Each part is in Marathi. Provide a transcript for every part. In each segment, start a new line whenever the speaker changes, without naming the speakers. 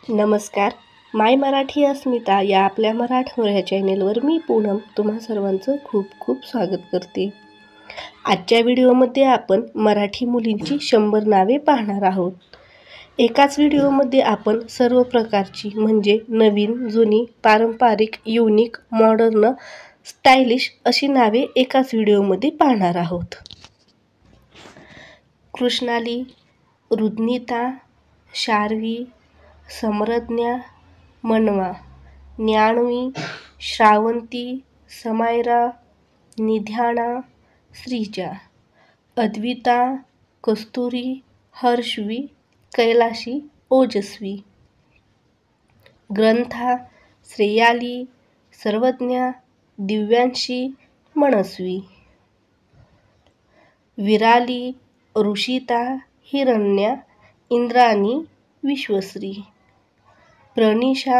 नमस्कार. माय मराठी अस्मिता या आपल्या मराठमोळ्या ह्या चॅनेलवर मी पूनम तुम्हा सर्वांचं खूप खूप स्वागत करते. आजच्या व्हिडिओमध्ये आपण मराठी मुलींची 100 नावे पाहणार आहोत. एकाच व्हिडिओमध्ये आपण सर्व प्रकारची म्हणजे नवीन, जुनी, पारंपरिक, युनिक, मॉडर्न, स्टायलिश अशी नावे एकाच व्हिडिओमध्ये पाहणार आहोत. कृष्णाली, रुद्निता, शार्वी, समरज्ञा, मनवा, ज्ञानवी, श्रावंती, समायरा, निध्याना, श्रीजा, अद्विता, कस्तुरी, हर्षवी, कैलाशी, ओजस्वी, ग्रंथा, श्रेयाली, सर्वज्ञा, दिव्यांशी, मनस्वी, विराली, ऋषिता, हिरण्या, इंद्राणी, विश्वश्री, प्रणिशा,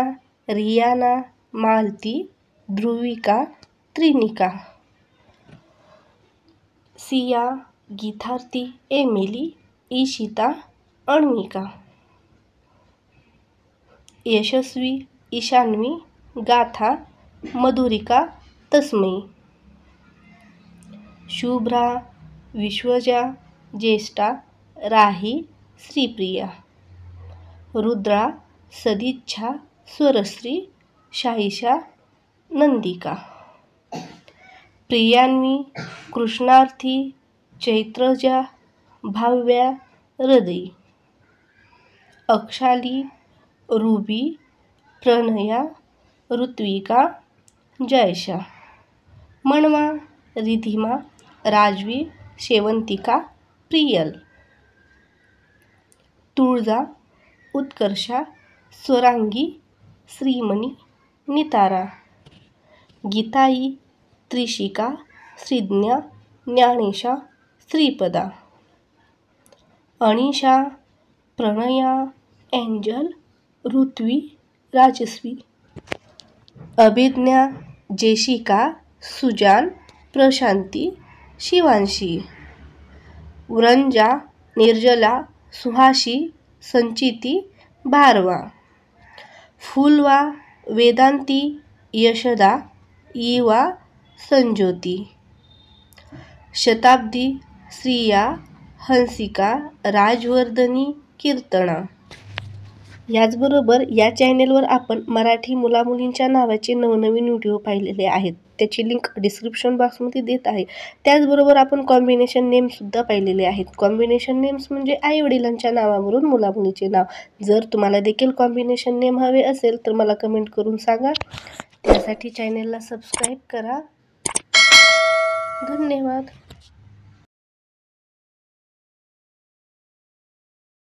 रियाना, मालती, ध्रुविका, त्रिनिका, सिया, गीतार्थी, एमिली, ईशिता, अन्विका, यशस्वी, ईशान्वी, गाथा, मधुरिका, तस्मयी, शुभ्रा, विश्वजा, ज्येष्ठा, राही, श्रीप्रिया, रुद्रा, सदिच्छा, स्वरश्री, शाईशा, नंदिका, प्रियान्वी, कृष्णार्थी, चैत्रजा, भाव्या, हृदयी, अक्षाली, रुबी, प्रणया, ऋत्विका, जयशा, मनवा, रिधिमा, राजवी, शेवंतिका, प्रियल, तुळजा, उत्कर्षा, स्वरांगी, श्रीमणी, नितारा, गीताई, त्रिशिका, श्रीज्ञा, ज्ञानेशा, श्रीपदा, अनिशा, प्रणया, एंजल, ऋत्वी, राजस्वी, अभिज्ञा, जेशिका, सुजान, प्रशांती, शिवांशी, उरंजा, निर्जला, सुहाशी, संचिती, भारवा, फुलवा, वेदांती, यशदा, ईवा, संज्योती, शताब्दी, श्रिया, हंसिका, राजवर्धनी, कीर्तना. याचबरोबर या चॅनेलवर आपण मराठी मुलामुलींच्या नावाचे नवनवीन व्हिडिओ पाहिलेले आहेत. त्याची लिंक डिस्क्रिप्शन बॉक्समध्ये देत आहे. त्याचबरोबर आपण कॉम्बिनेशन नेमसुद्धा पाहिलेले आहेत. कॉम्बिनेशन नेम्स म्हणजे आईवडिलांच्या नावावरून मुलामुलीचे नाव. जर तुम्हाला देखील कॉम्बिनेशन नेम हवे असेल तर मला कमेंट करून सांगा. त्यासाठी चॅनेलला सबस्क्राईब करा. धन्यवाद.